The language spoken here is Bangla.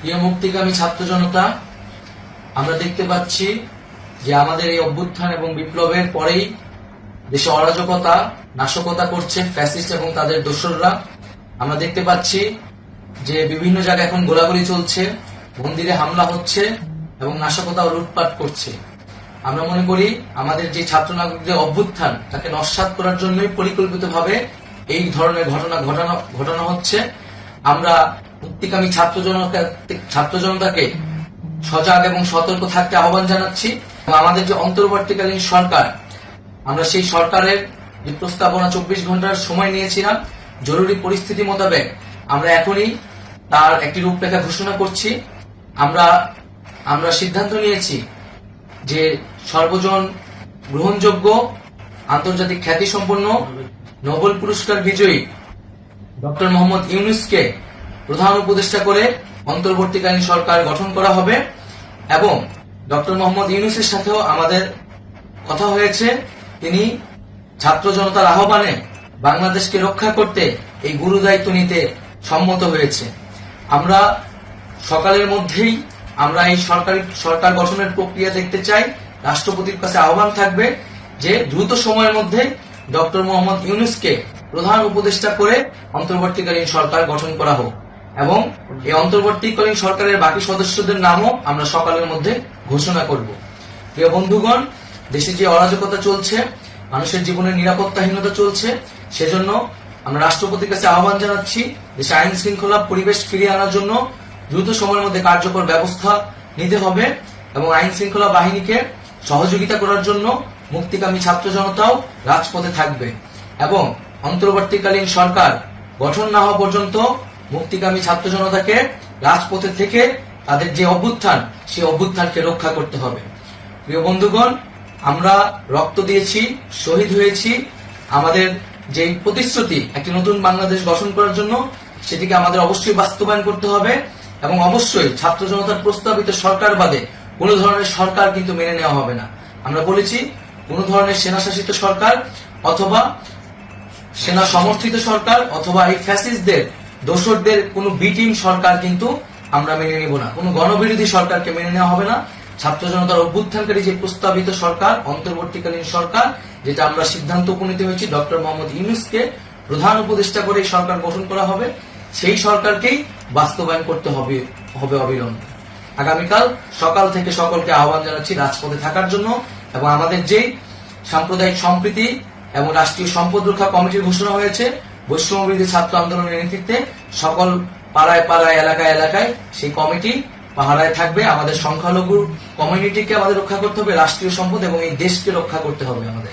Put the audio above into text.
প্রিয় মুক্তিকামী ছাত্র জনতা, আমরা দেখতে পাচ্ছি যে আমাদের এই অভ্যুত্থান এবং বিপ্লবের পরেই দেশে অরাজকতা নাশকতা করছে ফ্যাসিস্ট এবং তাদের দোসররা। আমরা দেখতে পাচ্ছি যে বিভিন্ন জায়গায় এখন গোলাগুলি চলছে, মন্দিরে হামলা হচ্ছে এবং নাশকতা ও লুটপাট করছে। আমরা মনে করি আমাদের যে ছাত্র নাগরিকদের অভ্যুত্থান তাকে নস্যাৎ করার জন্যই পরিকল্পিতভাবে এই ধরনের ঘটনা ঘটানো হচ্ছে। আমরা মুক্তিকামী ছাত্র জনতাকে সজাগ এবং সতর্ক থাকতে আহ্বান জানাচ্ছি। আমাদের যে অন্তর্বর্তীকালীন সরকার, আমরা সেই সরকারের যে প্রস্তাবনা 24 ঘন্টার সময় নিয়েছিলাম, জরুরি পরিস্থিতি মোতাবেক আমরা এখনই তার একটি রূপরেখা ঘোষণা করছি। আমরা সিদ্ধান্ত নিয়েছি যে সর্বজন গ্রহণযোগ্য আন্তর্জাতিক খ্যাতিসম্পন্ন নোবেল পুরস্কার বিজয়ী ডক্টর মোহাম্মদ ইউনূসকে প্রধান উপদেষ্টা করে অন্তর্বর্তীকালীন সরকার গঠন করা হবে এবং ডক্টর মোহাম্মদ ইউনূসের সাথেও আমাদের কথা হয়েছে। তিনি ছাত্র জনতার আহ্বানে বাংলাদেশকে রক্ষা করতে এই গুরু দায়িত্ব নিতে সম্মত হয়েছে। আমরা সকালের মধ্যেই আমরা এই সরকার গঠনের প্রক্রিয়া দেখতে চাই। রাষ্ট্রপতির কাছে আহ্বান থাকবে যে দ্রুত সময়ের মধ্যে ডক্টর মোহাম্মদ ইউনূসকে প্রধান উপদেষ্টা করে অন্তর্বর্তীকালীন সরকার গঠন করা হোক এবং এই অন্তর্বর্তীকালীন সরকারের বাকি সদস্যদের নামও আমরা সকালের মধ্যে ঘোষণা করব। প্রিয় বন্ধুগণ, দেশে যে অরাজকতা চলছে, মানুষের জীবনের নিরাপত্তাহীনতা চলছে, সেজন্য আমরা রাষ্ট্রপতির কাছে আহ্বান জানাচ্ছি দেশে আইন শৃঙ্খলা পরিবেশ ফিরিয়ে আনার জন্য দ্রুত সময়ের মধ্যে কার্যকর ব্যবস্থা নিতে হবে এবং আইন শৃঙ্খলা বাহিনীকে সহযোগিতা করার জন্য মুক্তিকামী ছাত্র জনতাও রাজপথে থাকবে এবং অন্তর্বর্তীকালীন সরকার গঠন না হওয়া পর্যন্ত মুক্তিকামী ছাত্র জনতাকে রাজপথে থেকে তাদের যে অভ্যুত্থান, সেই অভ্যুত্থানকে রক্ষা করতে হবে। প্রিয় বন্ধুগণ, আমরা রক্ত দিয়েছি, শহীদ হয়েছি। আমাদের যে প্রতিশ্রুতি একটি নতুন বাংলাদেশ গঠন করার জন্য, সেটিকে আমাদের অবশ্যই বাস্তবায়ন করতে হবে এবং অবশ্যই ছাত্র জনতার প্রস্তাবিত সরকার বাদে কোন ধরনের সরকার কিন্তু মেনে নেওয়া হবে না। আমরা বলেছি কোন ধরনের সেনা শাসিত সরকার অথবা সেনা সমর্থিত সরকার অথবা এই ফ্যাসিস্টদের দোসরদের কোন বি টিম সরকার কিন্তু আমরা মেনে নিব না। কোন গণবিরোধী সরকারকে মেনে নেওয়া হবে না। ছাত্র জনতার অভ্যুত্থানকারী যে প্রস্তাবিত সরকার, অন্তর্বর্তীকালীন সরকার, যেটা আমরা সিদ্ধান্ত উপনীত হয়েছি ডক্টর মোহাম্মদ ইউনূসকে প্রধান উপদেষ্টা করে এই সরকার গঠন করা হবে, সেই সরকারকেই বাস্তবায়ন করতে হবে অবিলম্বে। আগামীকাল সকাল থেকে সকলকে আহ্বান জানাচ্ছি রাজপথে থাকার জন্য এবং আমাদের যে সাম্প্রদায়িক সম্প্রীতি এবং রাষ্ট্রীয় সম্পদ রক্ষা কমিটির ঘোষণা হয়েছে বৈষম্যবিরোধী ছাত্র আন্দোলনের নেতৃত্বে, সকল পাড়ায় পাড়ায় এলাকায় এলাকায় সেই কমিটি পাহারায় থাকবে। আমাদের সংখ্যালঘু কমিউনিটিকে আমাদের রক্ষা করতে হবে, রাষ্ট্রীয় সম্পদ এবং এই দেশকে রক্ষা করতে হবে আমাদের।